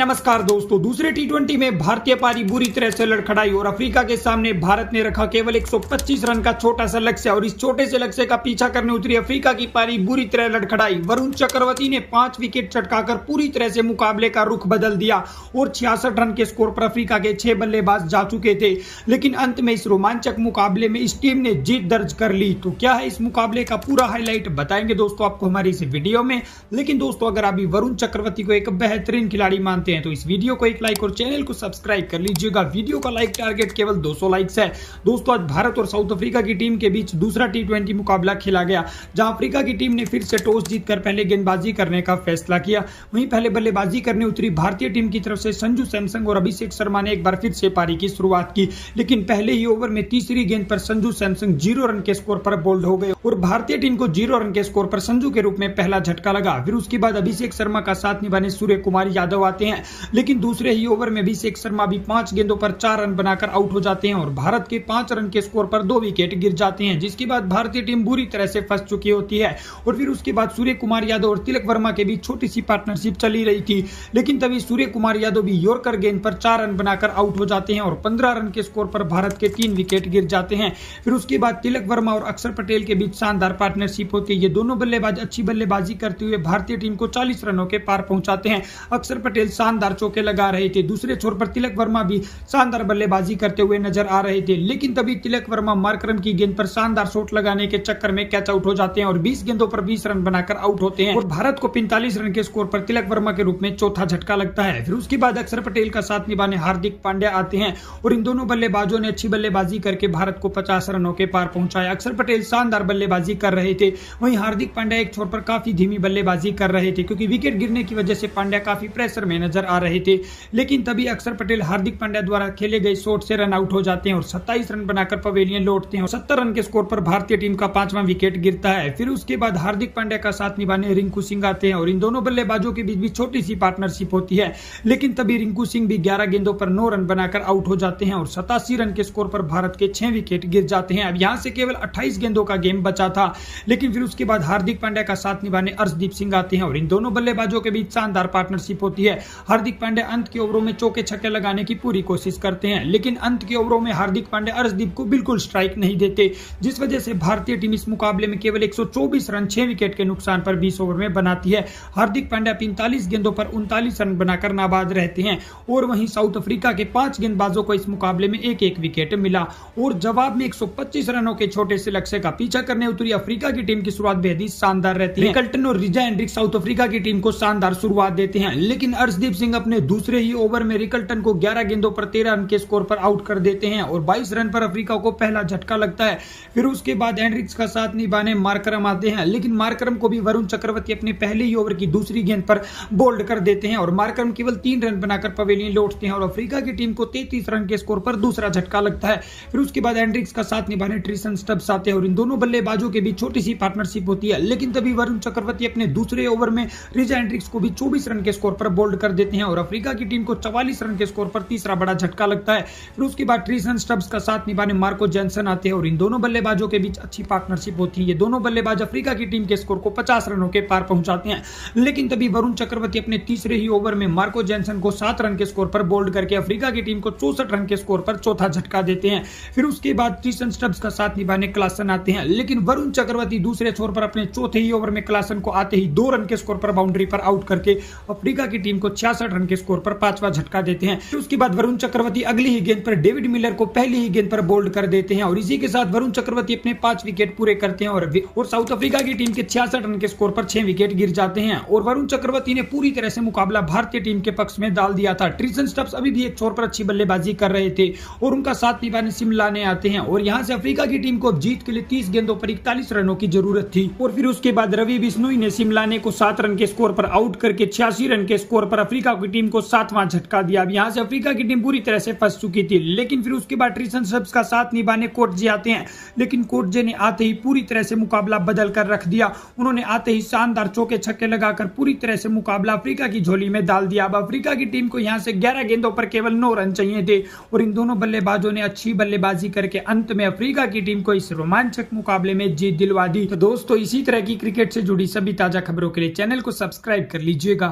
नमस्कार दोस्तों, दूसरे टी20 में भारतीय पारी बुरी तरह से लड़खड़ाई और अफ्रीका के सामने भारत ने रखा केवल 125 रन का छोटा सा लक्ष्य और इस छोटे से लक्ष्य का पीछा करने उतरी अफ्रीका की पारी बुरी तरह लड़खड़ाई। वरुण चक्रवर्ती ने 5 विकेट चटकाकर पूरी तरह से मुकाबले का रुख बदल दिया और 66 रन के स्कोर पर अफ्रीका के 6 बल्लेबाज जा चुके थे। लेकिन अंत में इस रोमांचक मुकाबले में इस टीम ने जीत दर्ज कर ली। तो क्या है इस मुकाबले का पूरा हाईलाइट बताएंगे दोस्तों आपको हमारी इस वीडियो में। लेकिन दोस्तों अगर अभी वरुण चक्रवर्ती को एक बेहतरीन खिलाड़ी मानते हैं तो इस वीडियो को एक लाइक और चैनल को सब्सक्राइब कर लीजिएगा। वीडियो का लाइक टारगेट केवल 200 लाइक्स है। दोस्तों आज भारत और साउथ अफ्रीका की टीम के बीच दूसरा टी20 मुकाबला खेला गया, जहां अफ्रीका की टीम ने फिर से टॉस जीतकर पहले गेंदबाजी करने का फैसला किया। वहीं पहले बल्लेबाजी करने उतरी भारतीय टीम की तरफ से संजू सैमसन और अभिषेक शर्मा ने एक बार फिर से पारी की शुरुआत की, लेकिन पहले ही ओवर में तीसरी गेंद पर संजू सैमसन 0 रन के स्कोर पर बोल्ड हो गए और भारतीय टीम को 0 रन के स्कोर पर संजू के रूप में पहला झटका लगा। फिर उसके बाद अभिषेक शर्मा का साथ निभाने सूर्य कुमार यादव आते हैं, लेकिन दूसरे ही ओवर में अभिषेक शर्मा भी 5 गेंदों पर 4 रन बनाकर आउट हो जाते हैं और भारत के 5 रन के स्कोर पर 2 विकेट गिर जाते हैं, जिसके बाद भारतीय टीम बुरी तरह से फंस चुकी होती है। और फिर उसके बाद सूर्य कुमार यादव और तिलक वर्मा के बीच छोटी सी पार्टनरशिप चली रही थी, लेकिन तभी सूर्य कुमार यादव भी यॉर्कर गेंद पर 4 रन बनाकर आउट हो जाते हैं और 15 रन के स्कोर पर भारत के 3 विकेट गिर जाते हैं। फिर उसके बाद तिलक वर्मा और अक्षर पटेल के बीच शानदार पार्टनरशिप होती है। ये दोनों बल्लेबाज अच्छी बल्लेबाजी करते हुए भारतीय टीम को 40 रनों के पार पहुंचाते हैं। अक्षर पटेल शानदार चौके लगा रहे थे, दूसरे छोर पर तिलक वर्मा भी शानदार बल्लेबाजी करते हुए नजर आ रहे थे, लेकिन तभी तिलक वर्मा मार्करम की गेंद पर शानदार शॉट लगाने के चक्कर में कैच आउट हो जाते हैं और 20 गेंदों पर 20 रन बनाकर आउट होते हैं और भारत को 45 रन के स्कोर पर तिलक वर्मा के रूप में चौथा झटका लगता है। फिर उसके बाद अक्षर पटेल का साथ निभाने हार्दिक पांड्या आते हैं और इन दोनों बल्लेबाजों ने अच्छी बल्लेबाजी करके भारत को 50 रनों के पार पहुंचाया। अक्षर पटेल शानदार बल्लेबाजी कर रहे थे, वहीं हार्दिक पांड्या एक छोर पर काफी धीमी बल्लेबाजी कर रहे थे, क्योंकि विकेट गिरने की वजह से पांड्या काफी प्रेशर में नजर आ रहे थे। लेकिन तभी अक्षर पटेल हार्दिक पांड्या द्वारा खेले गए शॉट से रन आउट हो जाते हैं और 27 रन बनाकर पवेलियन लौटते हैं और 70 रन के स्कोर पर भारतीय टीम का 5वां विकेट गिरता है। फिर उसके बाद हार्दिक पांड्या का साथ निभाने रिंकू सिंह आते हैं और इन दोनों बल्लेबाजों के बीच भी छोटी सी पार्टनरशिप होती है, लेकिन तभी रिंकू सिंह भी 11 गेंदों पर 9 रन बनाकर आउट हो जाते हैं और 87 रन के स्कोर पर भारत के 6 विकेट गिर जाते हैं। अब यहां से केवल 28 गेंदों का गेम बचा था, लेकिन फिर उसके बाद हार्दिक पांड्या का साथ निभाने अर्शदीप सिंह आते हैं और इन दोनों बल्लेबाजों के बीच शानदार पार्टनरशिप होती है। हार्दिक पांड्या अंत के ओवरों में चौके छक्के लगाने की पूरी कोशिश करते हैं, लेकिन अंत के ओवरों में हार्दिक पांड्या अर्शदीप को बिल्कुल स्ट्राइक नहीं देते, जिस वजह से भारतीय टीम इस मुकाबले में केवल 124 रन 6 विकेट के नुकसान पर 20 ओवर में बनाती है। हार्दिक पांड्या 45 गेंदों पर 39 रन बनाकर नाबाद रहते हैं और वहीं साउथ अफ्रीका के 5 गेंदबाजों को इस मुकाबले में एक एक विकेट मिला और जवाब में 125 रनों के छोटे से लक्ष्य का पीछा करने उतरी अफ्रीका की टीम की शुरुआत बेहद ही शानदार रहती है। रिकल्टन और रिजा एंड्रिक्स साउथ अफ्रीका की टीम को शानदार शुरुआत देते हैं, लेकिन अर्शदीप सिंह अपने दूसरे ही ओवर में रिकल्टन को 11 गेंदों पर 13 रन के स्कोर पर आउट कर देते हैं और 22 रन पर अफ्रीका को पहला झटका लगता है। फिर उसके बाद एंड्रिक्स का साथ निभाने मार्करम आते हैं, लेकिन मार्करम को भी वरुण चक्रवर्ती अपने पहले ही ओवर की दूसरी गेंद पर बोल्ड कर देते हैं और मार्करम केवल 3 रन बनाकर पवेलियन लौटते हैं और अफ्रीका की टीम को 33 रन के स्कोर पर दूसरा झटका लगता है। फिर उसके बाद एंड्रिक्स का साथ निभाने ट्रिसन स्टब्स आते हैं और इन दोनों बल्लेबाजों के बीच छोटी सी पार्टनरशिप होती है, लेकिन तभी वरुण चक्रवर्ती अपने दूसरे ओवर में रिजा एंड्रिक्स को भी 24 रन के स्कोर पर बोल्ड कर देते हैं और अफ्रीका की टीम को 44 रन के स्कोर पर तीसरा बड़ा झटका लगता है। फिर उसके बाद ट्रिसन स्टब्स का साथ निभाने मार्को जॉनसन आते हैं और इन दोनों बल्लेबाजों के बीच अच्छी पार्टनरशिप होती है। ये दोनों बल्लेबाज अफ्रीका की टीम के स्कोर को 50 रनों के पार पहुंचाते हैं, लेकिन तभी वरुण चक्रवर्ती अपने तीसरे ही ओवर में मार्को जॉनसन को 7 रन के स्कोर पर बोल्ड करके अफ्रीका की टीम को 64 रन के स्कोर पर चौथा झटका देते हैं। फिर उसके बाद ट्रिसन स्टब्स का साथ निभाने क्लासन आते हैं, लेकिन वरुण चक्रवर्ती दूसरे छोर पर अपने चौथे ही ओवर में क्लासन को आते ही 2 रन के स्कोर पर बाउंड्री पर आउट करके अफ्रीका की टीम को 66 रन के स्कोर पर 5वां झटका देते हैं। फिर उसके बाद वरुण चक्रवर्ती अगली ही गेंद पर डेविड मिलर को पहली ही गेंद पर बोल्ड कर देते हैं और इसी के साथ वरुण चक्रवर्ती अपने 5 विकेट पूरे करते हैं और साउथ अफ्रीका की टीम के 66 रन के स्कोर पर 6 विकेट गिर जाते हैं और वरुण चक्रवर्ती ने पूरी तरह से मुकाबला भारतीय टीम के पक्ष में डाल दिया था। ट्रिसन स्टब्स अभी भी एक छोर पर अच्छी बल्लेबाजी कर रहे थे और उनका साथ निभाने सिमलाने आते हैं और यहां से अफ्रीका की टीम को जीत के लिए 30 गेंदों पर 41 रनों की जरूरत थी और फिर उसके बाद रवि बिश्नोई ने सिमलाने को 7 रन के स्कोर पर आउट करके 86 रन के स्कोर पर अफ्रीका की टीम को 7वां झटका दिया। अब यहां से अफ्रीका की टीम पूरी तरह से फंस चुकी थी, लेकिन फिर उसके बाद ट्रिसन स्टब्स का साथ निभाने कोटजे आते हैं, लेकिन कोटजे ने आते ही पूरी तरह से मुकाबला बदल कर रख दिया। उन्होंने आते ही शानदार चौके छक्के लगाकर पूरी तरह से मुकाबला अफ्रीका की झोली में डाल दिया। अब अफ्रीका की टीम को यहां से 11 गेंदों पर केवल 9 रन चाहिए थे और इन दोनों बल्लेबाजों ने अच्छी बल्लेबाजी करके अंत में अफ्रीका की टीम को इस रोमांचक मुकाबले में जीत दिलवा दी। तो दोस्तों इसी तरह की क्रिकेट से जुड़ी सभी ताजा खबरों के लिए चैनल को सब्सक्राइब कर लीजिएगा।